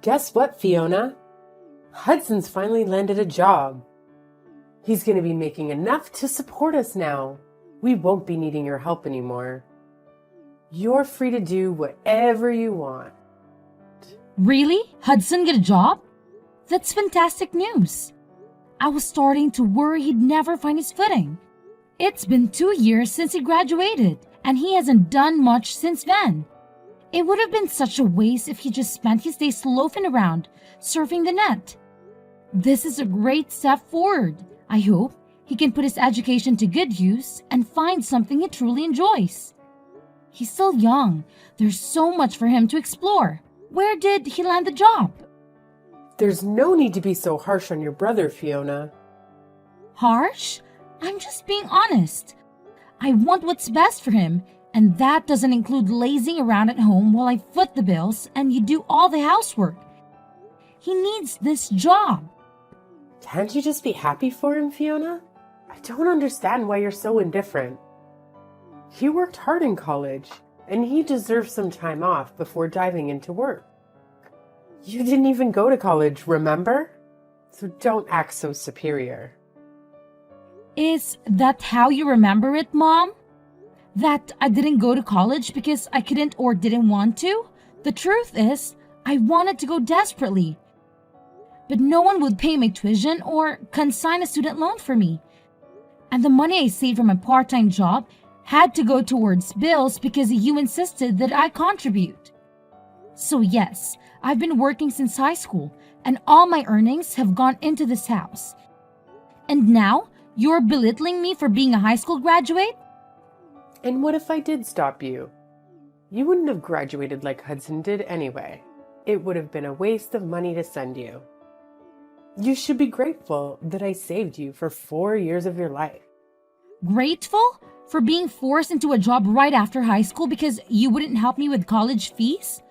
Guess what, Fiona? Hudson's finally landed a job. He's going to be making enough to support us now. We won't be needing your help anymore. You're free to do whatever you want. Really? Hudson get a job? That's fantastic news. I was starting to worry he'd never find his footing. It's been 2 years since he graduated, and he hasn't done much since then. It would have been such a waste if he just spent his days loafing around, surfing the net. This is a great step forward. I hope he can put his education to good use and find something he truly enjoys. He's still young. There's so much for him to explore. Where did he land the job? There's no need to be so harsh on your brother, Fiona. Harsh? I'm just being honest. I want what's best for him, and that doesn't include lazing around at home while I foot the bills and you do all the housework. He needs this job. Can't you just be happy for him, Fiona? I don't understand why you're so indifferent. He worked hard in college, and he deserves some time off before diving into work. You didn't even go to college, remember? So don't act so superior. Is that how you remember it, Mom? That I didn't go to college because I couldn't or didn't want to? The truth is, I wanted to go desperately. But no one would pay my tuition or consign a student loan for me. And the money I saved from my part-time job had to go towards bills because you insisted that I contribute. So yes, I've been working since high school, and all my earnings have gone into this house. And now, you're belittling me for being a high school graduate? And what if I did stop you? You wouldn't have graduated like Hudson did anyway. It would have been a waste of money to send you. You should be grateful that I saved you for 4 years of your life. Grateful? For being forced into a job right after high school because you wouldn't help me with college fees?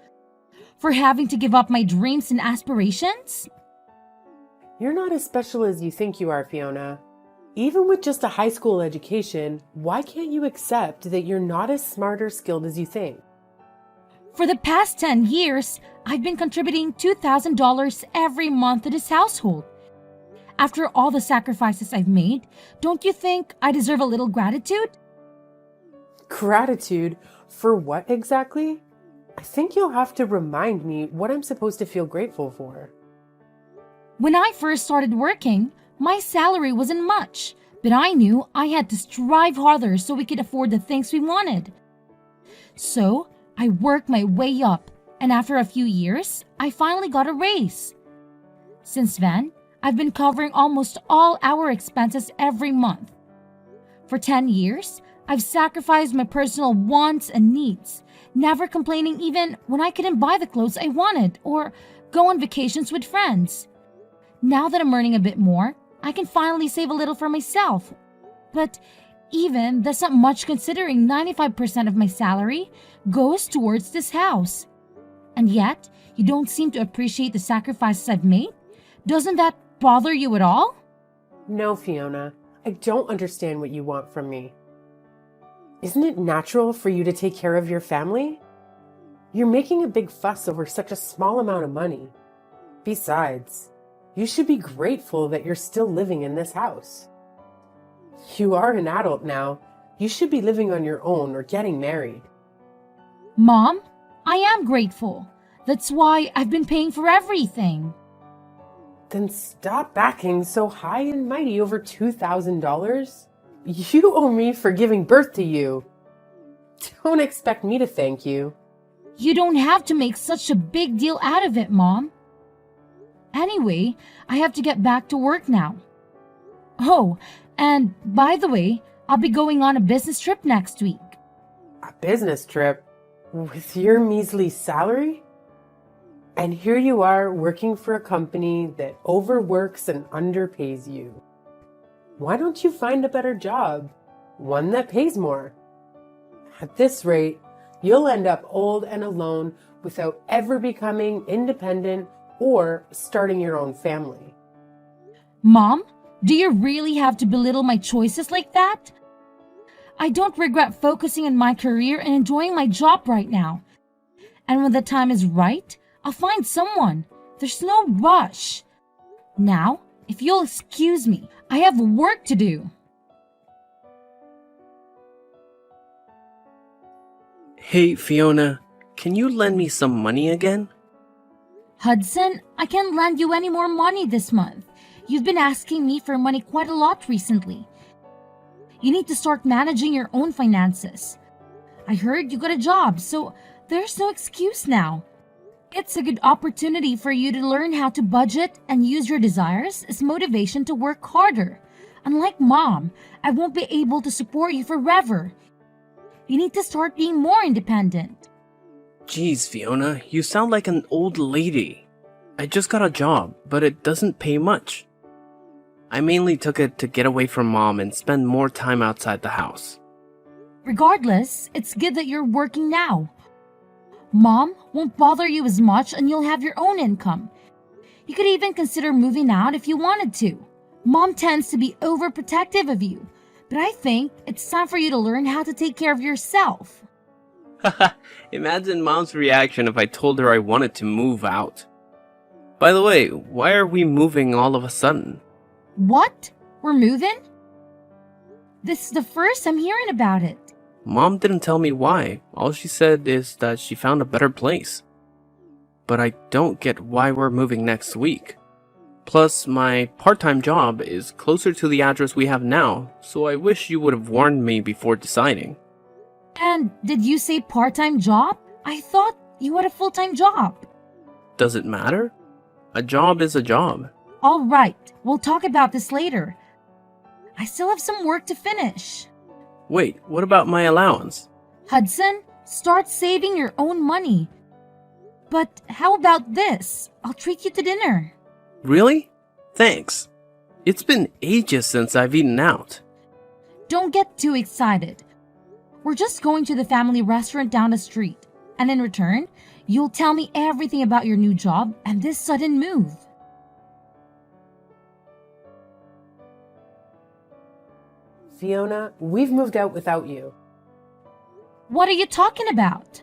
For having to give up my dreams and aspirations? You're not as special as you think you are, Fiona. Even with just a high school education, why can't you accept that you're not as smart or skilled as you think? For the past 10 years, I've been contributing $2,000 every month to this household. After all the sacrifices I've made, don't you think I deserve a little gratitude? Gratitude? For what exactly? I think you'll have to remind me what I'm supposed to feel grateful for. When I first started working, my salary wasn't much, but I knew I had to strive harder so we could afford the things we wanted. So, I worked my way up, and after a few years, I finally got a raise. Since then, I've been covering almost all our expenses every month. For 10 years, I've sacrificed my personal wants and needs, never complaining even when I couldn't buy the clothes I wanted or go on vacations with friends. Now that I'm earning a bit more, I can finally save a little for myself. But even that's not much considering 95% of my salary goes towards this house. And yet, you don't seem to appreciate the sacrifices I've made? Doesn't that bother you at all? No, Fiona. I don't understand what you want from me. Isn't it natural for you to take care of your family? You're making a big fuss over such a small amount of money. Besides, you should be grateful that you're still living in this house. You are an adult now. You should be living on your own or getting married. Mom, I am grateful. That's why I've been paying for everything. Then stop backing so high and mighty over $2,000. You owe me for giving birth to you. Don't expect me to thank you. You don't have to make such a big deal out of it, Mom. Anyway, I have to get back to work now. Oh, and by the way, I'll be going on a business trip next week. A business trip? With your measly salary? And here you are working for a company that overworks and underpays you. Why don't you find a better job? One that pays more. At this rate, you'll end up old and alone without ever becoming independent or starting your own family. Mom, do you really have to belittle my choices like that? I don't regret focusing on my career and enjoying my job right now. And when the time is right, I'll find someone. There's no rush. Now, if you'll excuse me, I have work to do. Hey, Fiona, can you lend me some money again? Hudson, I can't lend you any more money this month. You've been asking me for money quite a lot recently. You need to start managing your own finances. I heard you got a job, so there's no excuse now. It's a good opportunity for you to learn how to budget and use your desires as motivation to work harder. Unlike Mom, I won't be able to support you forever. You need to start being more independent. Geez, Fiona, you sound like an old lady. I just got a job, but it doesn't pay much. I mainly took it to get away from Mom and spend more time outside the house. Regardless, it's good that you're working now. Mom won't bother you as much and you'll have your own income. You could even consider moving out if you wanted to. Mom tends to be overprotective of you, but I think it's time for you to learn how to take care of yourself. Haha, imagine Mom's reaction if I told her I wanted to move out. By the way, why are we moving all of a sudden? What? We're moving? This is the first I'm hearing about it. Mom didn't tell me why. All she said is that she found a better place. But I don't get why we're moving next week. Plus, my part-time job is closer to the address we have now, so I wish you would have warned me before deciding. And did you say part-time job? I thought you had a full-time job. Does it matter? A job is a job. All right, we'll talk about this later. I still have some work to finish. Wait, what about my allowance? Hudson, start saving your own money. But how about this? I'll treat you to dinner. Really? Thanks. It's been ages since I've eaten out. Don't get too excited. We're just going to the family restaurant down the street. And in return, you'll tell me everything about your new job and this sudden move. Fiona, we've moved out without you. What are you talking about?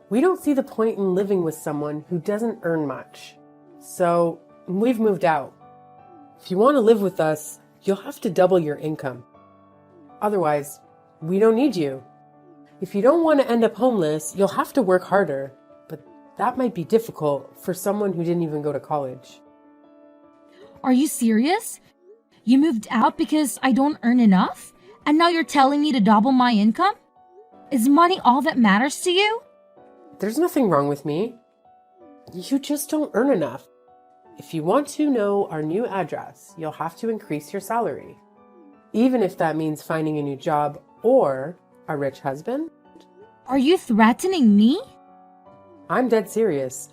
We don't see the point in living with someone who doesn't earn much. So, we've moved out. If you want to live with us, you'll have to double your income. Otherwise, we don't need you. If you don't want to end up homeless, you'll have to work harder. But that might be difficult for someone who didn't even go to college. Are you serious? You moved out because I don't earn enough? And now you're telling me to double my income? Is money all that matters to you? There's nothing wrong with me. You just don't earn enough. If you want to know our new address, you'll have to increase your salary. Even if that means finding a new job or a rich husband. Are you threatening me? I'm dead serious.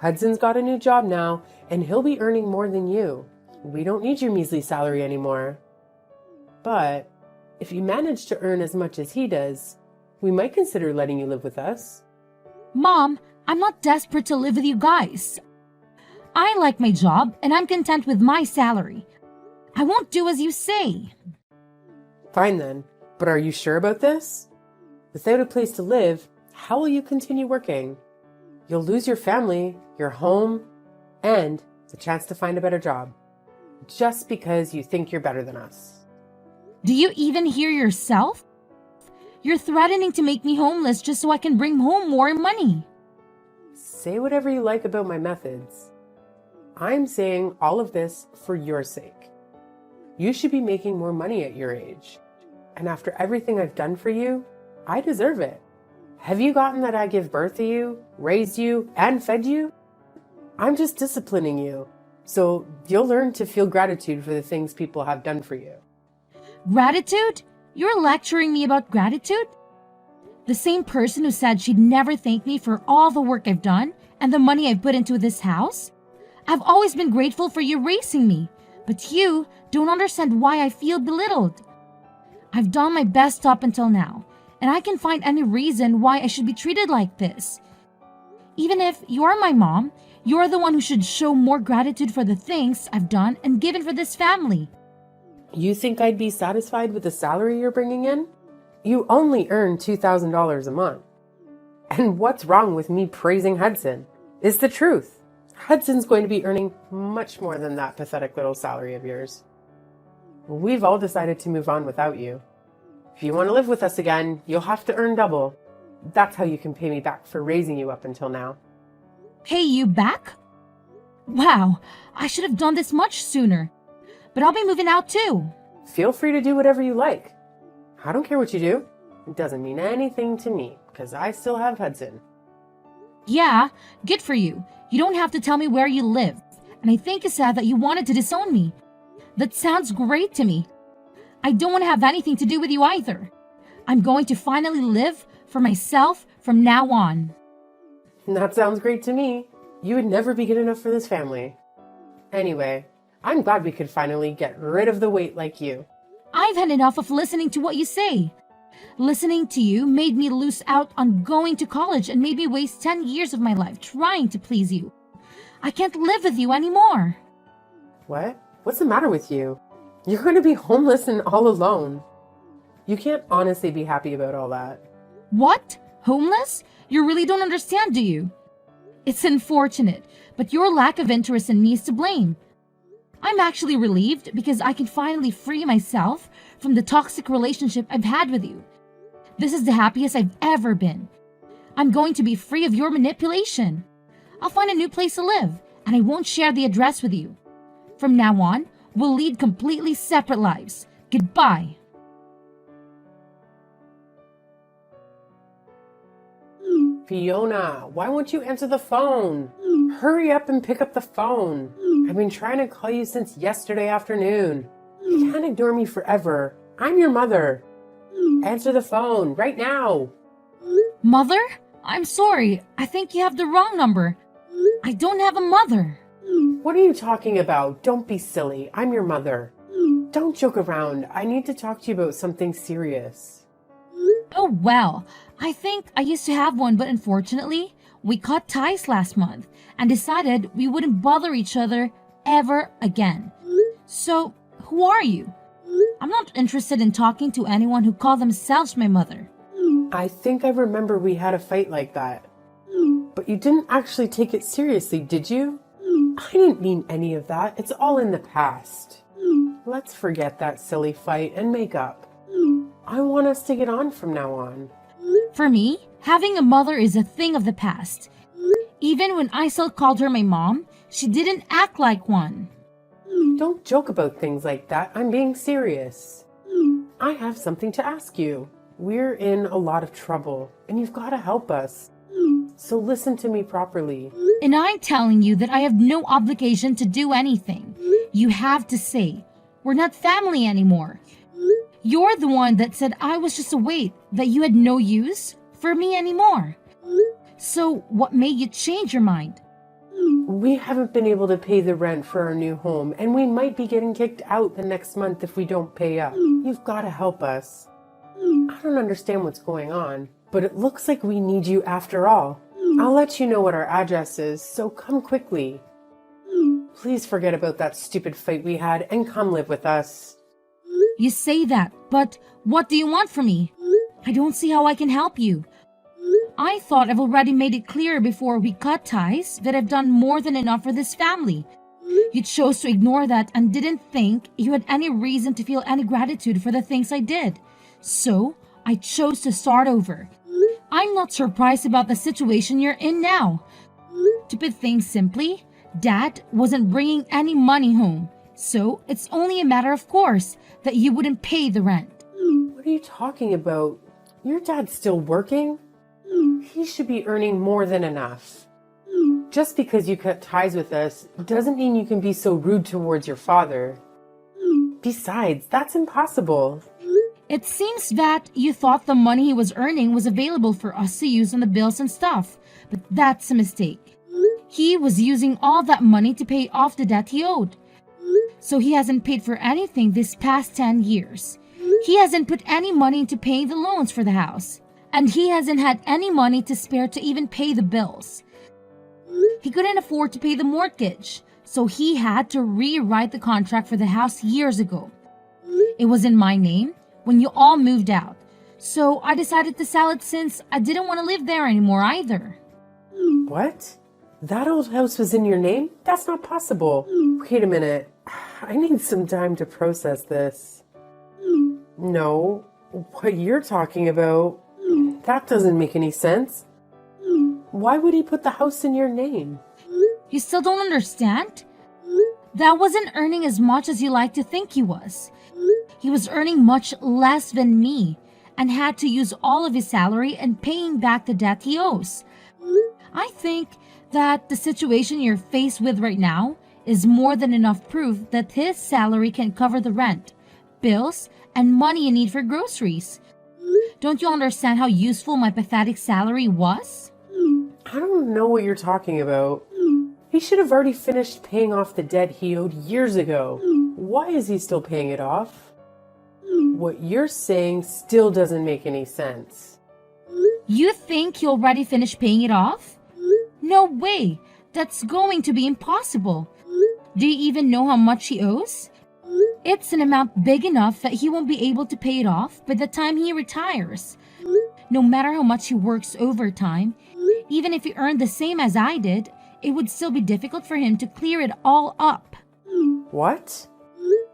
Hudson's got a new job now, and he'll be earning more than you. We don't need your measly salary anymore. But if you manage to earn as much as he does, we might consider letting you live with us. Mom, I'm not desperate to live with you guys. I like my job and I'm content with my salary. I won't do as you say. Fine then, but are you sure about this? Without a place to live, how will you continue working? You'll lose your family, your home, and the chance to find a better job. Just because you think you're better than us. Do you even hear yourself? You're threatening to make me homeless just so I can bring home more money. Say whatever you like about my methods. I'm saying all of this for your sake. You should be making more money at your age. And after everything I've done for you, I deserve it. Have you gotten that I give birth to you, raised you, and fed you? I'm just disciplining you. So you'll learn to feel gratitude for the things people have done for you. Gratitude? You're lecturing me about gratitude? The same person who said she'd never thank me for all the work I've done and the money I've put into this house? I've always been grateful for you raising me, but you don't understand why I feel belittled. I've done my best up until now, and I can find any reason why I should be treated like this. Even if you're my mom, you're the one who should show more gratitude for the things I've done and given for this family. You think I'd be satisfied with the salary you're bringing in? You only earn $2,000 a month. And what's wrong with me praising Hudson? It's the truth. Hudson's going to be earning much more than that pathetic little salary of yours. We've all decided to move on without you. If you want to live with us again, you'll have to earn double. That's how you can pay me back for raising you up until now. Pay you back? Wow, I should have done this much sooner. But I'll be moving out too. Feel free to do whatever you like. I don't care what you do. It doesn't mean anything to me, because I still have Hudson. Yeah, good for you. You don't have to tell me where you live. And I think it's sad that you wanted to disown me. That sounds great to me. I don't want to have anything to do with you either. I'm going to finally live for myself from now on. That sounds great to me. You would never be good enough for this family. Anyway, I'm glad we could finally get rid of the weight like you. I've had enough of listening to what you say. Listening to you made me lose out on going to college and made me waste 10 years of my life trying to please you. I can't live with you anymore. What? What's the matter with you? You're going to be homeless and all alone. You can't honestly be happy about all that. What? Homeless? You really don't understand, do you? It's unfortunate, but your lack of interest in me is to blame. I'm actually relieved because I can finally free myself from the toxic relationship I've had with you. This is the happiest I've ever been. I'm going to be free of your manipulation. I'll find a new place to live, and I won't share the address with you. From now on, we'll lead completely separate lives. Goodbye. Fiona, why won't you answer the phone? Hurry up and pick up the phone. I've been trying to call you since yesterday afternoon. You can't ignore me forever. I'm your mother. Answer the phone right now. Mother? I'm sorry. I think you have the wrong number. I don't have a mother. What are you talking about? Don't be silly. I'm your mother. Don't joke around. I need to talk to you about something serious. Oh, well, I think I used to have one, but unfortunately, we cut ties last month and decided we wouldn't bother each other ever again. So, who are you? I'm not interested in talking to anyone who call themselves my mother. I think I remember we had a fight like that. But you didn't actually take it seriously, did you? I didn't mean any of that. It's all in the past. Let's forget that silly fight and make up. I want us to get on from now on. For me, having a mother is a thing of the past. Even when I still called her my mom, she didn't act like one. Don't joke about things like that. I'm being serious. I have something to ask you. We're in a lot of trouble, and you've got to help us. So listen to me properly. And I'm telling you that I have no obligation to do anything. You have to say, we're not family anymore. You're the one that said I was just a weight, that you had no use for me anymore. So what made you change your mind? We haven't been able to pay the rent for our new home, and we might be getting kicked out the next month if we don't pay up. You've got to help us. I don't understand what's going on, but it looks like we need you after all. I'll let you know what our address is, so come quickly. Please forget about that stupid fight we had and come live with us. You say that, but what do you want from me? I don't see how I can help you. I thought I've already made it clear before we cut ties that I've done more than enough for this family. You chose to ignore that and didn't think you had any reason to feel any gratitude for the things I did. So, I chose to start over. I'm not surprised about the situation you're in now. To put things simply, Dad wasn't bringing any money home. So, it's only a matter of course that you wouldn't pay the rent. What are you talking about? Your dad's still working? He should be earning more than enough. Just because you cut ties with us doesn't mean you can be so rude towards your father. Besides, that's impossible. It seems that you thought the money he was earning was available for us to use on the bills and stuff, but that's a mistake. He was using all that money to pay off the debt he owed. So he hasn't paid for anything this past 10 years. He hasn't put any money into paying the loans for the house. And he hasn't had any money to spare to even pay the bills. He couldn't afford to pay the mortgage, so he had to rewrite the contract for the house years ago. It was in my name when you all moved out, so I decided to sell it since I didn't want to live there anymore either. What? That old house was in your name? That's not possible. Wait a minute. I need some time to process this. No, what you're talking about, that doesn't make any sense. Why would he put the house in your name? You still don't understand? That wasn't earning as much as you like to think he was. He was earning much less than me and had to use all of his salary and paying back the debt he owes. I think that the situation you're faced with right now is more than enough proof that his salary can cover the rent, bills, and money you need for groceries. Don't you understand how useful my pathetic salary was? I don't know what you're talking about. He should have already finished paying off the debt he owed years ago. Why is he still paying it off? What you're saying still doesn't make any sense. You think he already finished paying it off? No way! That's going to be impossible. Do you even know how much he owes? It's an amount big enough that he won't be able to pay it off by the time he retires. No matter how much he works overtime, even if he earned the same as I did, it would still be difficult for him to clear it all up. What?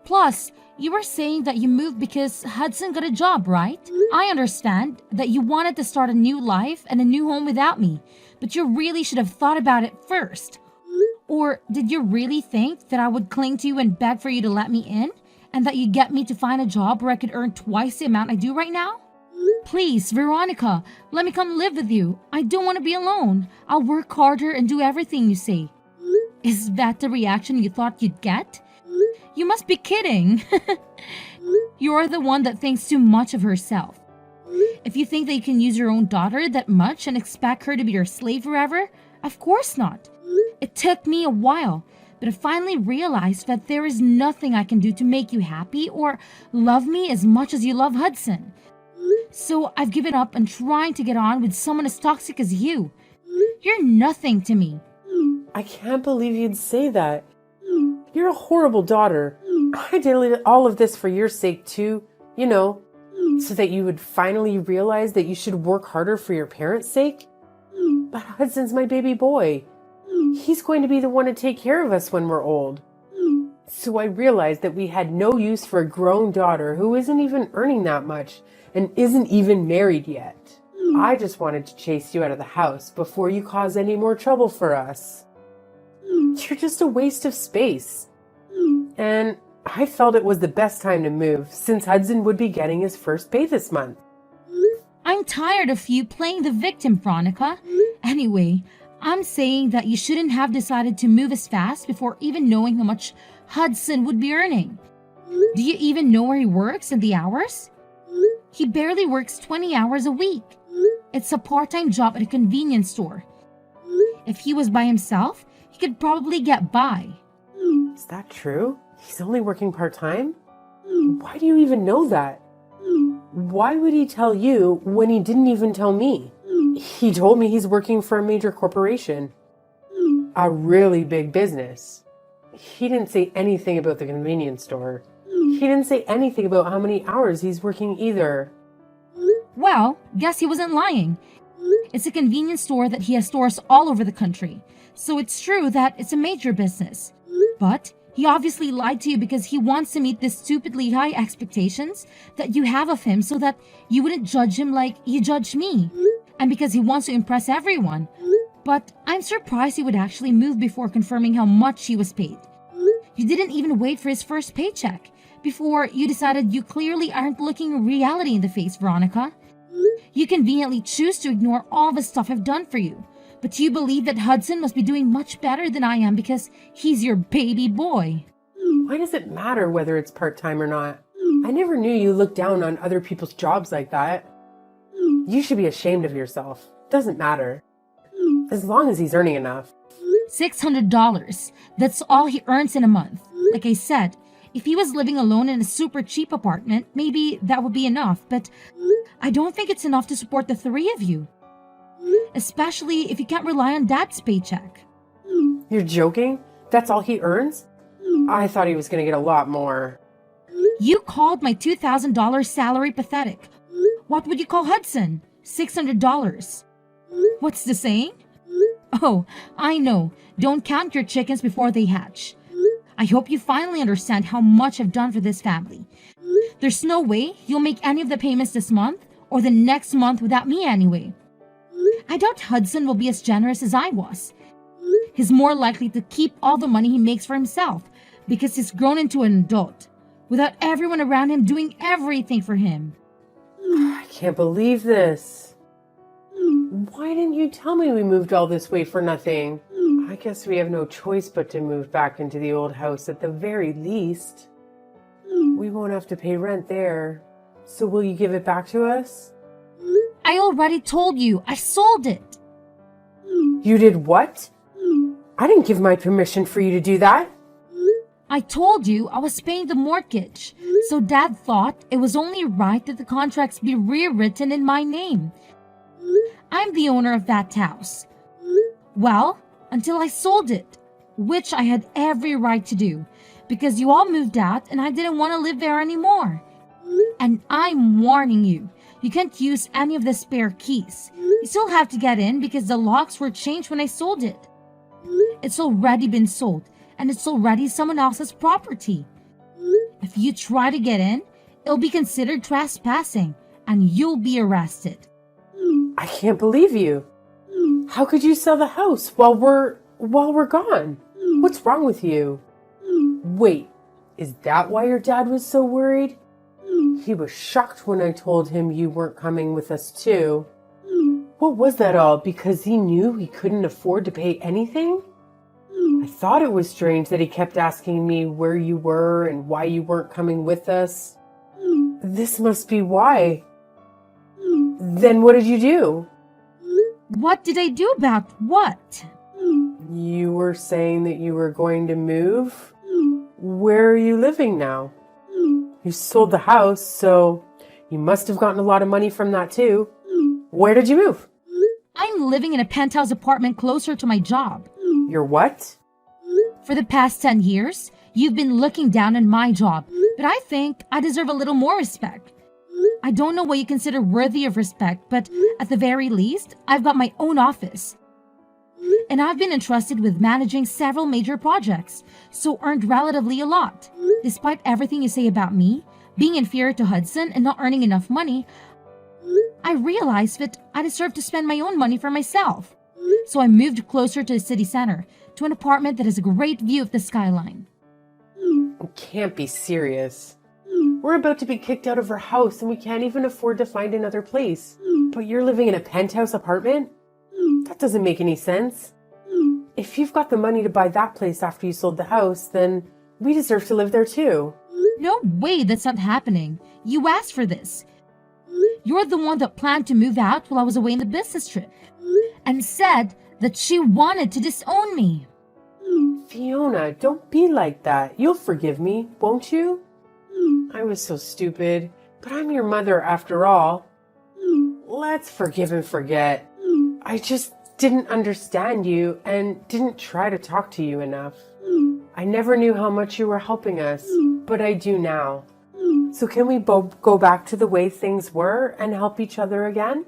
Plus, you were saying that you moved because Hudson got a job, right? I understand that you wanted to start a new life and a new home without me, but you really should have thought about it first. Or did you really think that I would cling to you and beg for you to let me in? And that you'd get me to find a job where I could earn twice the amount I do right now? Please, Veronica, let me come live with you. I don't want to be alone. I'll work harder and do everything you say. Is that the reaction you thought you'd get? You must be kidding. You're the one that thinks too much of herself. If you think that you can use your own daughter that much and expect her to be your slave forever, of course not. It took me a while, but I finally realized that there is nothing I can do to make you happy or love me as much as you love Hudson. So I've given up on trying to get on with someone as toxic as you. You're nothing to me. I can't believe you'd say that. You're a horrible daughter. I did all of this for your sake too, you know, so that you would finally realize that you should work harder for your parents' sake. But Hudson's my baby boy. He's going to be the one to take care of us when we're old. So I realized that we had no use for a grown daughter who isn't even earning that much and isn't even married yet. I just wanted to chase you out of the house before you cause any more trouble for us. You're just a waste of space. And I felt it was the best time to move since Hudson would be getting his first pay this month. I'm tired of you playing the victim, Veronica. Anyway, I'm saying that you shouldn't have decided to move as fast before even knowing how much Hudson would be earning. Do you even know where he works and the hours? He barely works 20 hours a week. It's a part-time job at a convenience store. If he was by himself, he could probably get by. Is that true? He's only working part-time? Why do you even know that? Why would he tell you when he didn't even tell me? He told me he's working for a major corporation. A really big business. He didn't say anything about the convenience store. He didn't say anything about how many hours he's working either. Well, guess he wasn't lying. It's a convenience store that he has stores all over the country. So it's true that it's a major business. But he obviously lied to you because he wants to meet the stupidly high expectations that you have of him so that you wouldn't judge him like you judge me. And because he wants to impress everyone. But I'm surprised he would actually move before confirming how much he was paid. You didn't even wait for his first paycheck before you decided you clearly aren't looking reality in the face, Veronica. You conveniently choose to ignore all the stuff I've done for you. But you believe that Hudson must be doing much better than I am because he's your baby boy. Why does it matter whether it's part-time or not? I never knew you looked down on other people's jobs like that. You should be ashamed of yourself. Doesn't matter. As long as he's earning enough. $600. That's all he earns in a month. Like I said, if he was living alone in a super cheap apartment, maybe that would be enough. But I don't think it's enough to support the three of you. Especially if you can't rely on Dad's paycheck. You're joking? That's all he earns? I thought he was going to get a lot more. You called my $2,000 salary pathetic. What would you call Hudson? $600. What's the saying? Oh, I know. Don't count your chickens before they hatch. I hope you finally understand how much I've done for this family. There's no way you'll make any of the payments this month or the next month without me anyway. I doubt Hudson will be as generous as I was. He's more likely to keep all the money he makes for himself because he's grown into an adult without everyone around him doing everything for him. I can't believe this. Why didn't you tell me we moved all this way for nothing? I guess we have no choice but to move back into the old house at the very least. We won't have to pay rent there. So will you give it back to us? I already told you, I sold it. You did what? I didn't give my permission for you to do that. I told you I was paying the mortgage, so Dad thought it was only right that the contracts be rewritten in my name. I'm the owner of that house. Well, until I sold it, which I had every right to do, because you all moved out and I didn't want to live there anymore. And I'm warning you, you can't use any of the spare keys. You still have to get in because the locks were changed when I sold it. It's already been sold, and it's already someone else's property. If you try to get in, it'll be considered trespassing, and you'll be arrested. I can't believe you. How could you sell the house while we're gone? What's wrong with you? Wait, is that why your dad was so worried? He was shocked when I told him you weren't coming with us too. What was that all? Because he knew he couldn't afford to pay anything? I thought it was strange that he kept asking me where you were and why you weren't coming with us. This must be why. Then what did you do? What did I do about what? You were saying that you were going to move? Where are you living now? You sold the house, so you must have gotten a lot of money from that too. Where did you move? I'm living in a penthouse apartment closer to my job. Your what? For the past 10 years, you've been looking down on my job, but I think I deserve a little more respect. I don't know what you consider worthy of respect, but at the very least, I've got my own office. And I've been entrusted with managing several major projects, so earned relatively a lot. Despite everything you say about me, being inferior to Hudson and not earning enough money, I realized that I deserve to spend my own money for myself. So I moved closer to the city center, to an apartment that has a great view of the skyline. You can't be serious. We're about to be kicked out of our house and we can't even afford to find another place. But you're living in a penthouse apartment? That doesn't make any sense. If you've got the money to buy that place after you sold the house, then we deserve to live there too. No way, that's not happening. You asked for this. You're the one that planned to move out while I was away on the business trip, and said that she wanted to disown me. Fiona, don't be like that. You'll forgive me, won't you? I was so stupid, but I'm your mother after all. Let's forgive and forget. I just didn't understand you and didn't try to talk to you enough. I never knew how much you were helping us, but I do now. So can we both go back to the way things were and help each other again?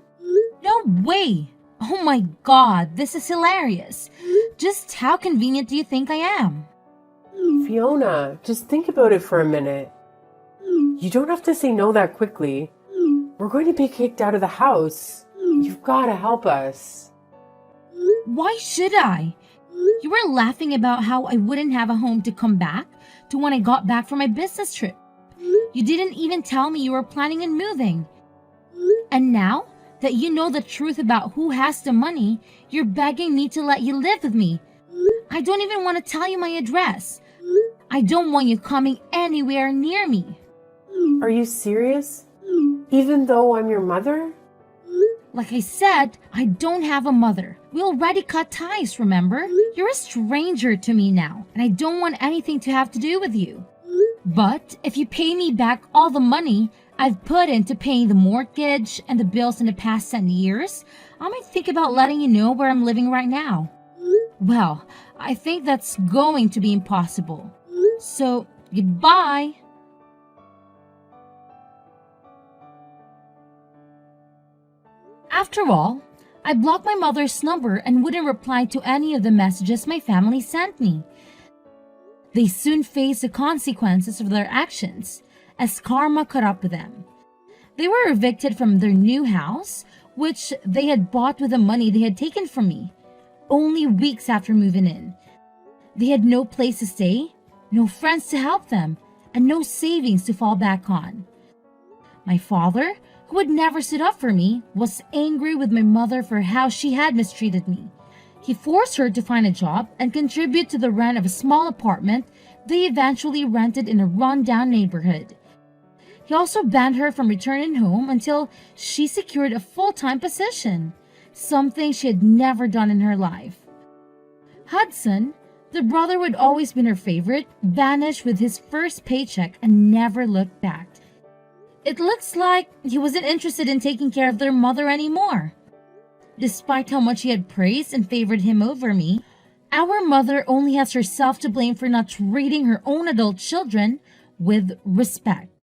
No way! Oh my god, this is hilarious. Just how convenient do you think I am? Fiona, just think about it for a minute. You don't have to say no that quickly. We're going to be kicked out of the house. You've got to help us. Why should I? You were laughing about how I wouldn't have a home to come back to when I got back from my business trip. You didn't even tell me you were planning on moving. And now that you know the truth about who has the money, you're begging me to let you live with me. I don't even want to tell you my address. I don't want you coming anywhere near me. Are you serious? Even though I'm your mother? Like I said, I don't have a mother. We already cut ties, remember? You're a stranger to me now, and I don't want anything to have to do with you. But if you pay me back all the money I've put into paying the mortgage and the bills in the past 10 years, I might think about letting you know where I'm living right now. Well, I think that's going to be impossible. So, goodbye. After all, I blocked my mother's number and wouldn't reply to any of the messages my family sent me. They soon faced the consequences of their actions as karma caught up with them. They were evicted from their new house, which they had bought with the money they had taken from me, only weeks after moving in. They had no place to stay, no friends to help them, and no savings to fall back on. My father, who had never stood up for me, was angry with my mother for how she had mistreated me. He forced her to find a job and contribute to the rent of a small apartment they eventually rented in a run-down neighborhood. He also banned her from returning home until she secured a full-time position, something she had never done in her life. Hudson, the brother who had always been her favorite, vanished with his first paycheck and never looked back. It looks like he wasn't interested in taking care of their mother anymore. Despite how much he had praised and favored him over me, our mother only has herself to blame for not treating her own adult children with respect.